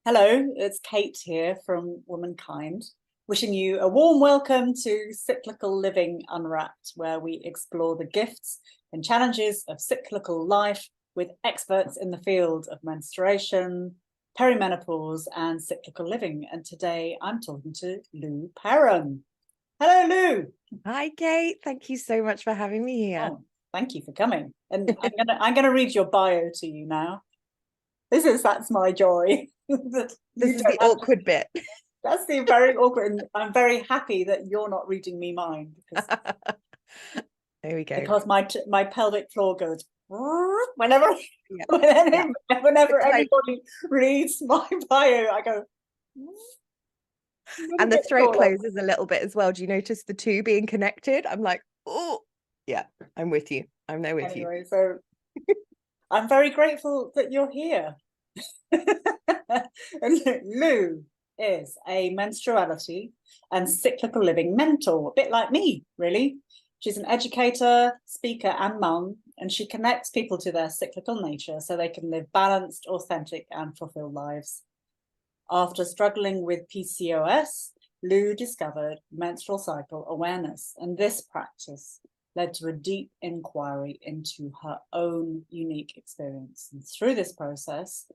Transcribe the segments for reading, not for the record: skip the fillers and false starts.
Hello, it's Kate here from Womankind, wishing you a warm welcome to Cyclical Living Unwrapped, where we explore the gifts and challenges of cyclical life with experts in the field of menstruation, perimenopause, and cyclical living. And today I'm talking to Lou Perham. Hello, Lou. Hi, Kate. Thank you so much for having me here. Oh, thank you for coming. And I'm gonna read your bio to you now. That's my joy. This is the awkward bit. That's the very awkward, and I'm very happy that you're not reading me mine because There we go. because my pelvic floor goes whenever Yeah. whenever anybody reads my bio, I go. And the throat closes a little bit as well. Do you notice the two being connected? I'm like, oh, yeah, I'm with you. I'm there with you. So I'm very grateful that you're here. And Lou is a menstruality and cyclical living mentor, a bit like me, really. She's an educator, speaker, and mum, and she connects people to their cyclical nature so they can live balanced, authentic, and fulfilled lives. After struggling with PCOS, Lou discovered menstrual cycle awareness, and this practice led to a deep inquiry into her own unique experience. And through this process,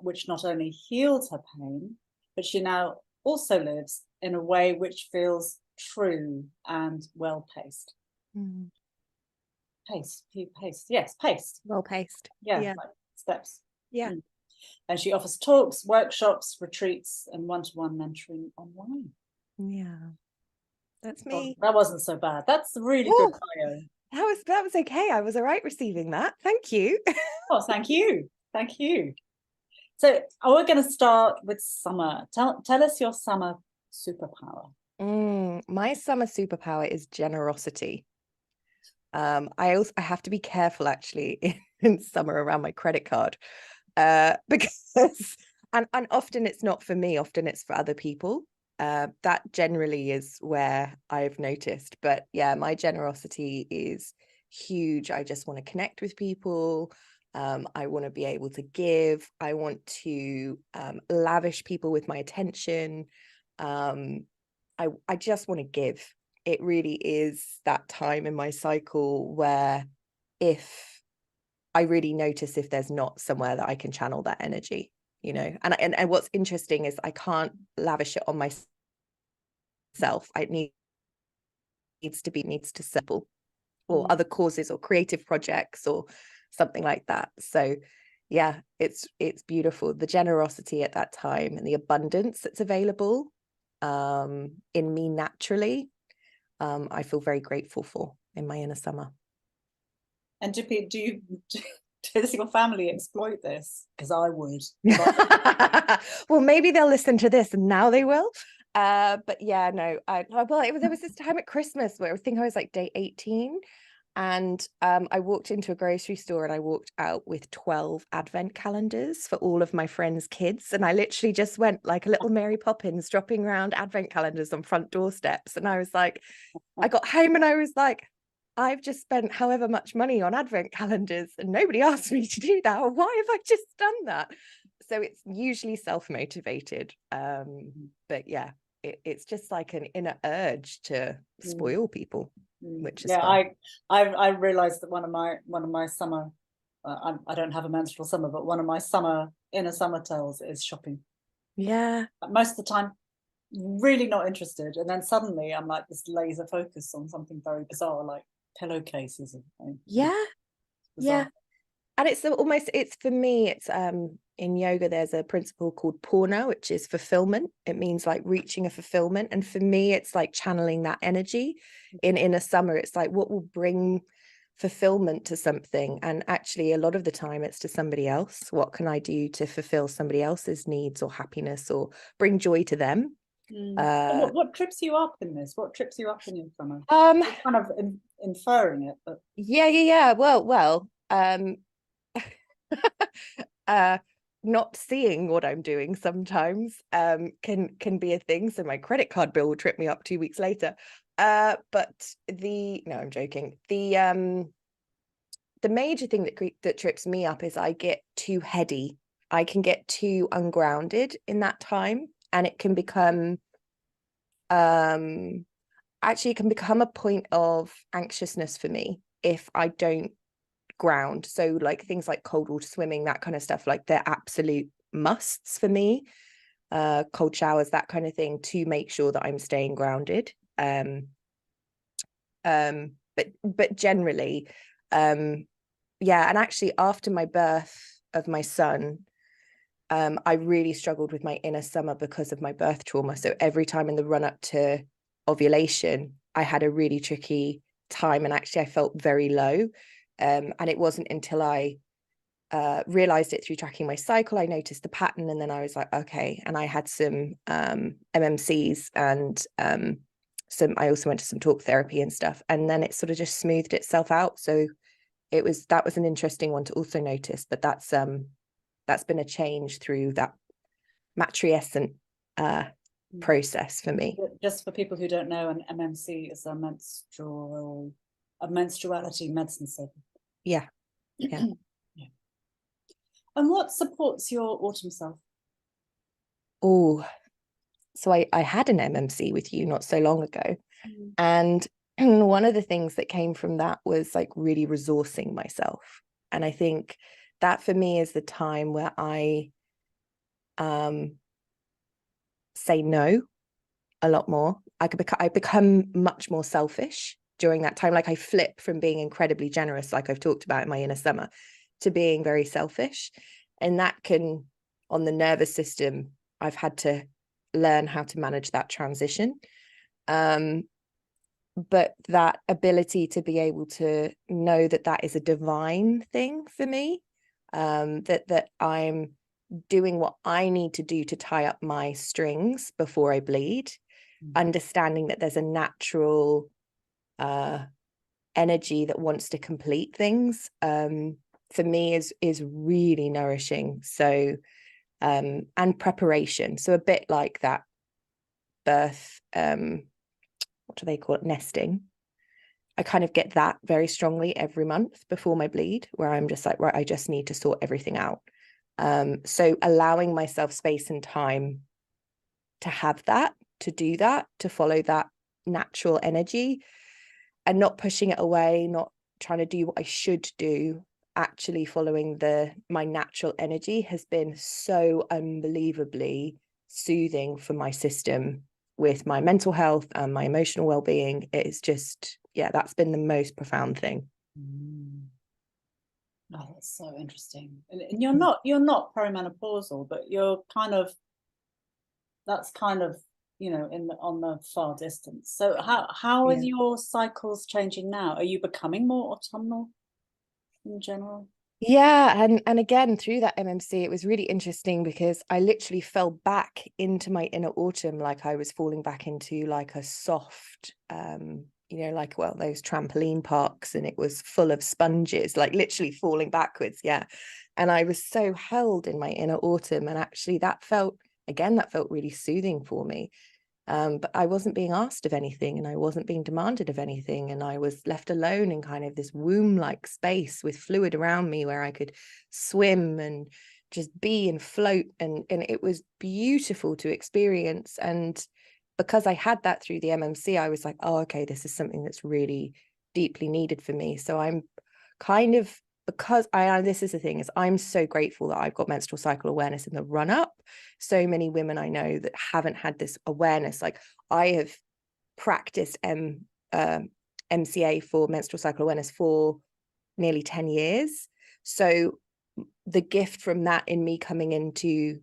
which not only healed her pain, but she now also lives in a way which feels true and well-paced. Mm. Paced, yes, paced. Well-paced. Yeah, Yeah. like steps. Yeah. And she offers talks, workshops, retreats, and one-to-one mentoring online. Yeah. That's me. Oh, that wasn't so bad. That's a really good bio. That was okay. I was all right receiving that. Thank you. Oh, thank you. Thank you. So we're going to start with summer. Tell us your summer superpower. My summer superpower is generosity. I have to be careful actually in summer around my credit card, because and often it's not for me, often it's for other people. That generally is where I've noticed. But yeah, my generosity is huge. I just want to connect with people. I want to be able to give. I want to lavish people with my attention. I just want to give. It really is that time in my cycle where if I really notice if there's not somewhere that I can channel that energy, you know. And what's interesting is I can't lavish it on myself. Needs to simple or other causes or creative projects or something like that. So yeah, it's beautiful. The generosity at that time and the abundance that's available in me naturally, I feel very grateful for in my inner summer. And does your family exploit this? Because I would. Well, maybe they'll listen to this and now they will. But yeah, no. There was this time at Christmas where I think I was like day 18, and I walked into a grocery store and I walked out with 12 advent calendars for all of my friends' kids, and I literally just went like a little Mary Poppins, dropping around advent calendars on front doorsteps. And I was like, I got home and I was like, I've just spent however much money on advent calendars and nobody asked me to do that. Why have I just done that? So it's usually self-motivated. But yeah, it's just like an inner urge to spoil people, which is fun. I realized that one of my summer, I don't have a menstrual summer, but one of my inner summer tells is shopping. Yeah. Most of the time, really not interested, and then suddenly I'm like this laser focus on something very bizarre, like pillowcases. Yeah. And it's for me, it's in yoga there's a principle called purna, which is fulfillment. It means like reaching a fulfillment, and for me it's like channeling that energy in a summer. It's like what will bring fulfillment to something, and actually a lot of the time it's to somebody else. What can I do to fulfill somebody else's needs or happiness or bring joy to them? What trips you up in this? What trips you up in your summer? You're kind of inferring it, but yeah. Well, not seeing what I'm doing sometimes can be a thing. So my credit card bill will trip me up 2 weeks later. But no, I'm joking. The major thing that trips me up is I get too heady I can get too ungrounded in that time, and it can become actually it can become a point of anxiousness for me if I don't ground. So like things like cold water swimming, that kind of stuff, like they're absolute musts for me. Cold showers, that kind of thing, to make sure that I'm staying grounded. But generally, yeah. And actually after my birth of my son, I really struggled with my inner summer because of my birth trauma. So every time in the run up to ovulation, I had a really tricky time, and actually I felt very low. And it wasn't until I realized it through tracking my cycle, I noticed the pattern, and then I was like, okay. And I had some MMCs, and I also went to some talk therapy and stuff, and then it sort of just smoothed itself out. So that was an interesting one to also notice. But that's been a change through that matrescent process for me. Just for people who don't know, an MMC is a menstruality medicine cycle. Yeah. Yeah. And what supports your autumn self? Oh, so I had an MMC with you not so long ago. And one of the things that came from that was like really resourcing myself. And I think that for me is the time where I say no a lot more. I become much more selfish during that time. Like I flip from being incredibly generous, like I've talked about in my inner summer, to being very selfish. And that can, on the nervous system, I've had to learn how to manage that transition. But that ability to be able to know that that is a divine thing for me, that I'm doing what I need to do to tie up my strings before I bleed, understanding that there's a natural energy that wants to complete things, for me is really nourishing. So and preparation, so a bit like that birth, what do they call it, nesting. I kind of get that very strongly every month before my bleed, where I'm just like, right, I just need to sort everything out. So allowing myself space and time to have that, to do that, to follow that natural energy, and not pushing it away, not trying to do what I should do, actually following my natural energy, has been so unbelievably soothing for my system with my mental health and my emotional well-being. It's just, yeah, that's been the most profound thing. Oh, that's so interesting. And you're not perimenopausal, but you're kind of, that's kind of, on the far distance. So how are your cycles changing now? Are you becoming more autumnal in general? Yeah, and again, through that MMC, it was really interesting because I literally fell back into my inner autumn, like I was falling back into like a soft, like, well, those trampoline parks, and it was full of sponges, like literally falling backwards. Yeah. And I was so held in my inner autumn, and actually that felt really soothing for me. But I wasn't being asked of anything, and I wasn't being demanded of anything, and I was left alone in kind of this womb-like space with fluid around me where I could swim and just be and float, and it was beautiful to experience. And because I had that through the MMC, I was like, oh, okay, this is something that's really deeply needed for me. So I'm kind of, because this is the thing, is I'm so grateful that I've got menstrual cycle awareness in the run up. So many women I know that haven't had this awareness. Like I have practiced MCA for menstrual cycle awareness for nearly 10 years. So the gift from that in me coming into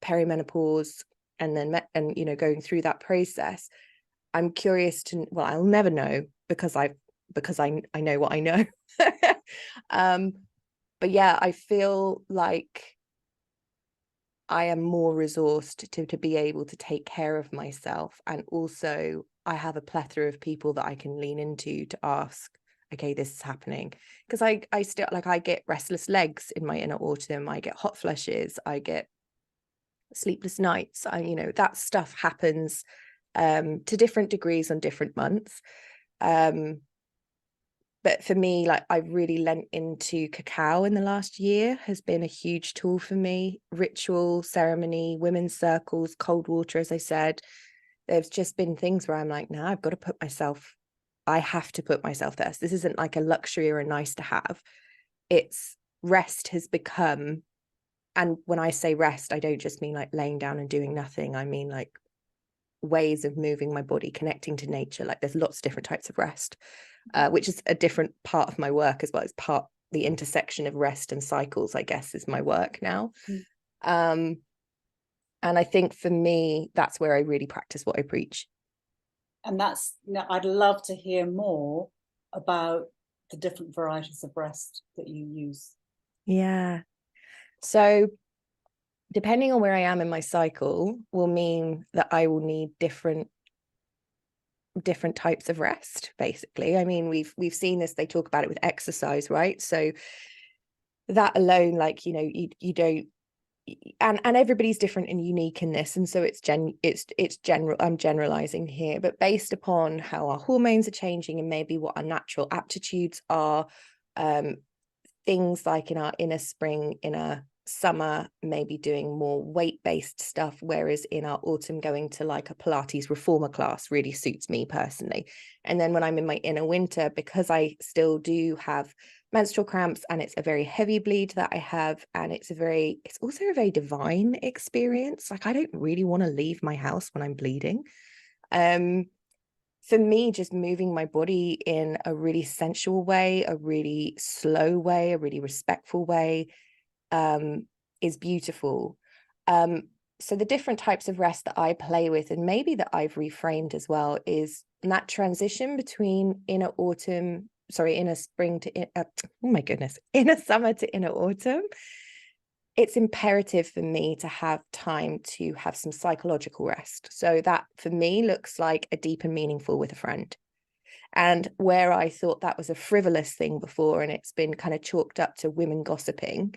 perimenopause and then going through that process, I'm curious to, well, I'll never know because I know what I know. But yeah, I feel like I am more resourced to be able to take care of myself. And also I have a plethora of people that I can lean into to ask, okay, this is happening. Because I still, like, I get restless legs in my inner autumn, I get hot flushes, I get sleepless nights. That stuff happens to different degrees on different months. but for me, like, I've really lent into cacao in the last year, has been a huge tool for me. Ritual, ceremony, women's circles, cold water, as I said. There's just been things where I'm like, now I've got to I have to put myself first. This isn't like a luxury or a nice to have. It's rest has become, and when I say rest, I don't just mean like laying down and doing nothing. I mean like ways of moving my body, connecting to nature. Like there's lots of different types of rest, which is a different part of my work as well. It's the intersection of rest and cycles, I guess, is my work now. And I think for me, that's where I really practice what I preach. And that's, I'd love to hear more about the different varieties of rest that you use. Yeah. So depending on where I am in my cycle will mean that I will need different types of rest, basically. I mean, we've seen this, they talk about it with exercise, right? So that alone, like, you know, you don't, and everybody's different and unique in this, and so it's general, I'm generalizing here, but based upon how our hormones are changing and maybe what our natural aptitudes are, things like in our inner spring, inner summer, maybe doing more weight-based stuff, whereas in our autumn going to like a Pilates reformer class really suits me personally. And then when I'm in my inner winter, because I still do have menstrual cramps and it's a very heavy bleed that I have, and it's also a very divine experience. Like I don't really want to leave my house when I'm bleeding. For me, just moving my body in a really sensual way, a really slow way, a really respectful way, is beautiful. So the different types of rest that I play with, and maybe that I've reframed as well, is that transition between inner spring to oh my goodness, inner summer to inner autumn. It's imperative for me to have time to have some psychological rest. So that for me looks like a deep and meaningful with a friend. And where I thought that was a frivolous thing before, and it's been kind of chalked up to women gossiping,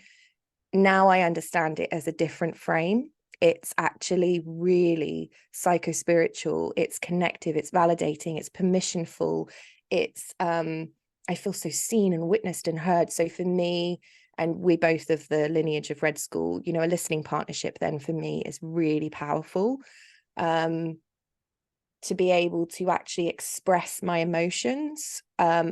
now I understand it as a different frame. It's actually really psycho-spiritual. It's connective, it's validating, it's permissionful. It's I feel so seen and witnessed and heard. So for me, and we both of the lineage of Red School, you know, a listening partnership then for me is really powerful. To be able to actually express my emotions,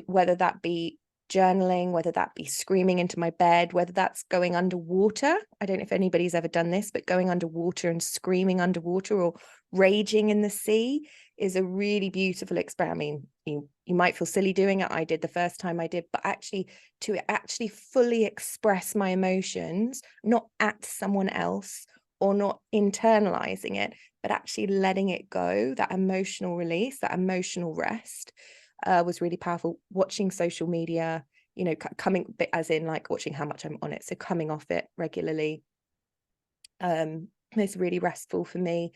whether that be journaling, whether that be screaming into my bed, whether that's going underwater. I don't know if anybody's ever done this, but going underwater and screaming underwater or raging in the sea is a really beautiful experience. I mean, you might feel silly doing it. I did the first time I did, but actually to actually fully express my emotions, not at someone else or not internalizing it, but actually letting it go, that emotional release, that emotional rest, was really powerful. Watching social media, you know, coming, as in like watching how much I'm on it, so coming off it regularly, is really restful for me.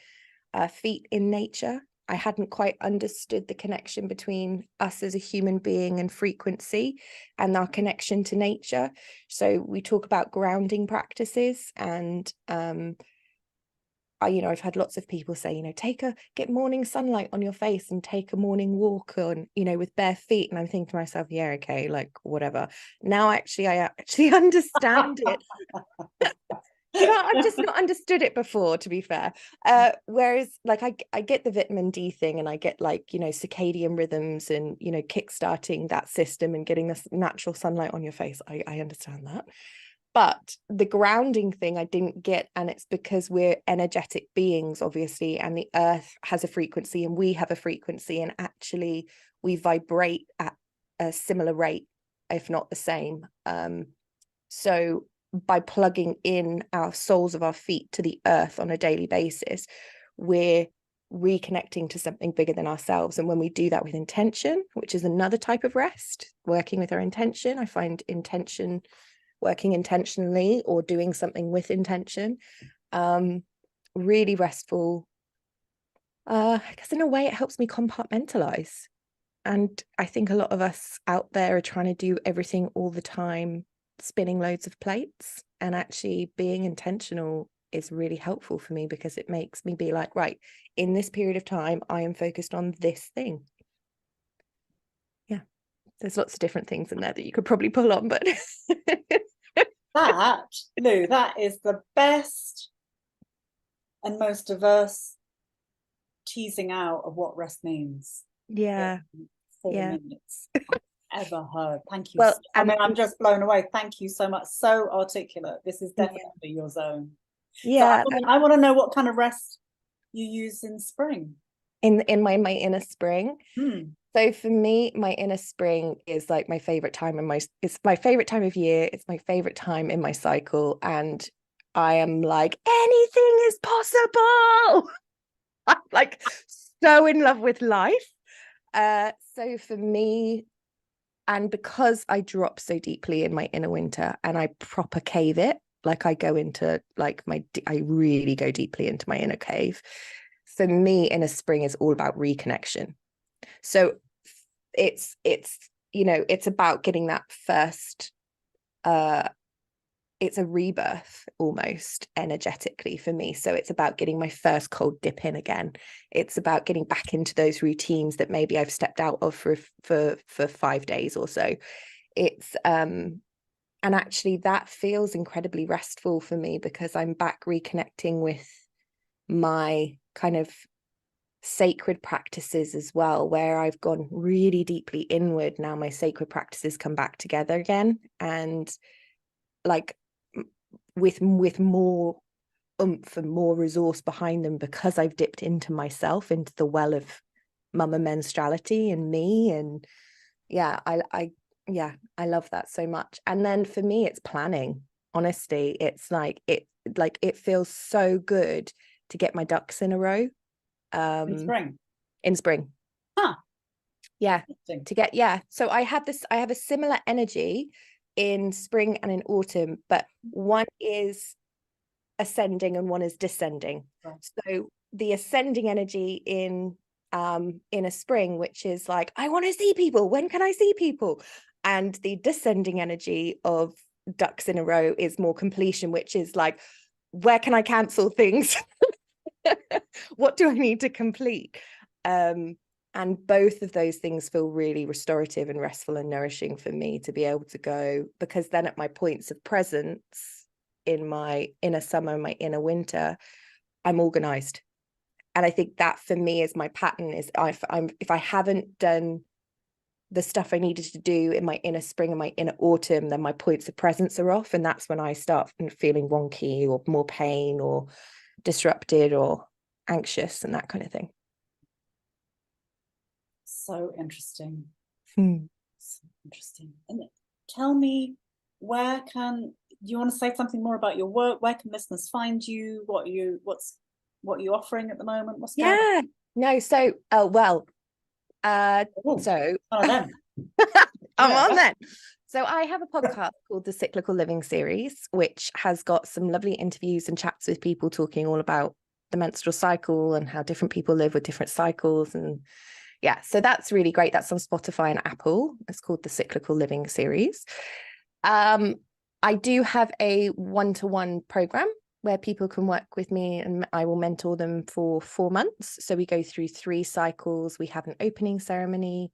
Feet in nature. I hadn't quite understood the connection between us as a human being and frequency and our connection to nature. So we talk about grounding practices, and I've had lots of people say, get morning sunlight on your face and take a morning walk on, with bare feet. And I'm thinking to myself, yeah, okay, like whatever. Now, I actually understand it. I've just not understood it before, to be fair. Whereas like I get the vitamin D thing, and I get like, circadian rhythms and, kickstarting that system and getting this natural sunlight on your face. I understand that. But the grounding thing I didn't get, and it's because we're energetic beings, obviously, and the earth has a frequency and we have a frequency, and actually we vibrate at a similar rate, if not the same. So by plugging in our soles of our feet to the earth on a daily basis, we're reconnecting to something bigger than ourselves. And when we do that with intention, which is another type of rest, working with our intention, I find working intentionally or doing something with intention, really restful, because in a way it helps me compartmentalize. And I think a lot of us out there are trying to do everything all the time, spinning loads of plates, and actually being intentional is really helpful for me, because it makes me be like, right, in this period of time I am focused on this thing. Yeah. There's lots of different things in there that you could probably pull on, but that, Lou, that is the best and most diverse teasing out of what rest means. yeah, In 4 minutes I've ever heard. Thank you. well, I mean, I'm just blown away. Thank you so much. So articulate. This is definitely your zone. yeah. So I want to know what kind of rest you use in spring. In my inner spring. Hmm. So for me, my inner spring is like my favorite time it's my favorite time of year. It's my favorite time in my cycle. And I am like, anything is possible. I'm like so in love with life. So for me, and because I drop so deeply in my inner winter and I proper cave it, like I go into like I really go deeply into my inner cave. For me, inner spring is all about reconnection. So it's it's about getting that first it's a rebirth almost energetically for me. So it's about getting my first cold dip in again. It's about getting back into those routines that maybe I've stepped out of for 5 days or so. It's and actually that feels incredibly restful for me because I'm back reconnecting with my kind of sacred practices as well, where I've gone really deeply inward. Now my sacred practices come back together again, and like with more oomph and more resource behind them, because I've dipped into myself, into the well of mama menstruality and me. And yeah, I love that so much. And then for me, it's planning. Honestly, it's like it feels so good to get my ducks in a row. In spring. In spring. Huh. Yeah. So I have a similar energy in spring and in autumn, but one is ascending and one is descending. Right. So the ascending energy in a spring, which is like, I want to see people, when can I see people? And the descending energy of ducks in a row is more completion, which is like, where can I cancel things? What do I need to complete? And both of those things feel really restorative and restful and nourishing for me to be able to go, because then at my points of presence in my inner summer, my inner winter, I'm organized. And I think that for me is my pattern is if I haven't done the stuff I needed to do in my inner spring and my inner autumn, then my points of presence are off. And that's when I start feeling wonky or more pain or disrupted or anxious and that kind of thing. So interesting. So interesting. And tell me, where can you want to say something more about your work? Where can listeners find you? What you're offering at the moment? What's going on? No, so so I'm on then. So I have a podcast called the Cyclical Living Series, which has got some lovely interviews and chats with people talking all about the menstrual cycle and how different people live with different cycles. And yeah, so that's really great. That's on Spotify and Apple. It's called the Cyclical Living Series. I do have a one-to-one program where people can work with me and I will mentor them for 4 months. So we go through 3 cycles. We have an opening ceremony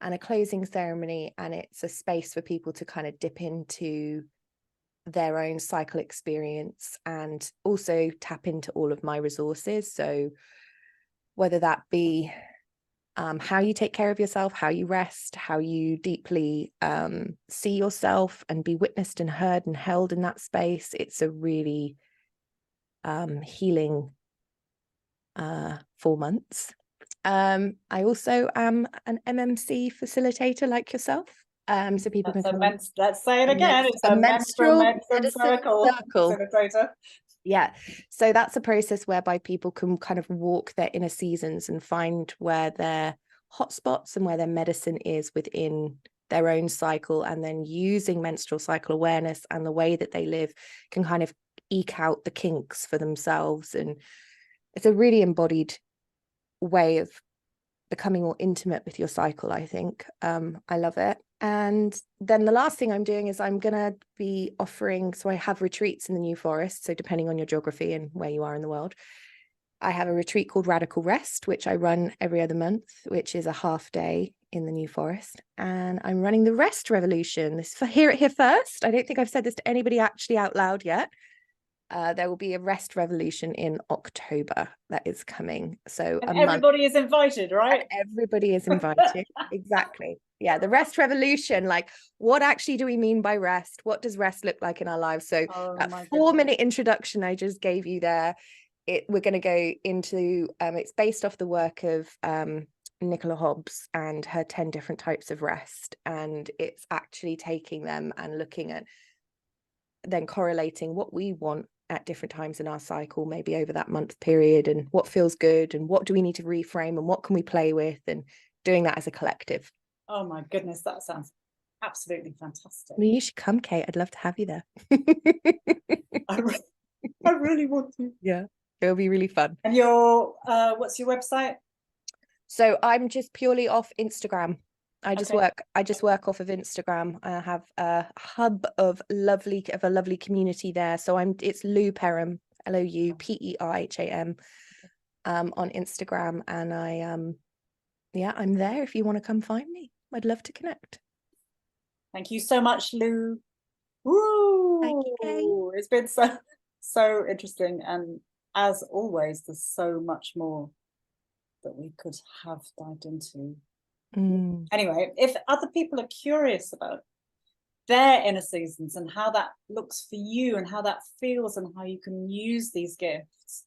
and a closing ceremony, and it's a space for people to kind of dip into their own cycle experience and also tap into all of my resources. So whether that be how you take care of yourself, how you rest, how you deeply see yourself and be witnessed and heard and held in that space, it's a really healing 4 months. I also am an MMC facilitator like yourself. So people can come. Let's say it again. It's a menstrual medicine circle facilitator. Yeah. So that's a process whereby people can kind of walk their inner seasons and find where their hotspots and where their medicine is within their own cycle, and then using menstrual cycle awareness and the way that they live can kind of eke out the kinks for themselves. And it's a really embodied way of becoming more intimate with your cycle, I think. I love it. And then the last thing I'm doing is I'm going to be offering, so I have retreats in the New Forest. So depending on your geography and where you are in the world, I have a retreat called Radical Rest, which I run every other month, which is a half day in the New Forest. And I'm running the Rest Revolution. This for hear it here first. I don't think I've said this to anybody actually out loud yet. There will be a Rest Revolution in October that is coming. So and everybody is invited, right? And everybody is invited. Exactly. Yeah, the Rest Revolution. Like, what actually do we mean by rest? What does rest look like in our lives? So that 4-minute introduction I just gave you there, we're going to go into it's based off the work of Nicola Hobbs and her 10 different types of rest, and it's actually taking them and looking at then correlating what we want at different times in our cycle, maybe over that month period, and what feels good and what do we need to reframe and what can we play with, and doing that as a collective. Oh my goodness, that sounds absolutely fantastic. Well, you should come, Kate. I'd love to have you there. I really want to. Yeah, it'll be really fun. And your what's your website? So I'm just purely off Instagram. I just work off of Instagram. I have a hub of a lovely community there. So it's louperham, LOUPERHAM, on Instagram, and I'm there if you want to come find me. I'd love to connect. Thank you so much, Lou. Woo! Thank you, Kate. It's been so interesting, and as always, there's so much more that we could have dived into. Anyway, if other people are curious about their inner seasons and how that looks for you and how that feels and how you can use these gifts,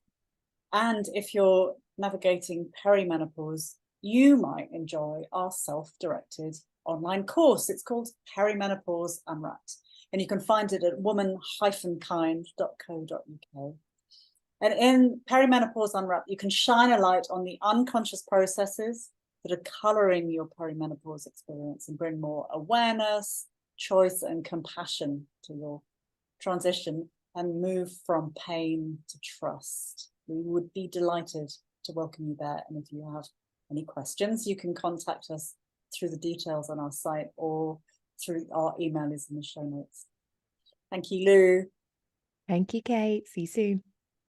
and if you're navigating perimenopause, you might enjoy our self-directed online course. It's called Perimenopause Unwrapped, and you can find it at woman-kind.co.uk. And in Perimenopause Unwrapped, you can shine a light on the unconscious processes that are coloring your perimenopause experience and bring more awareness, choice, and compassion to your transition, and move from pain to trust. We would be delighted to welcome you there. And if you have any questions, you can contact us through the details on our site, or through our email is in the show notes. Thank you, Lou. Thank you, Kate. See you soon.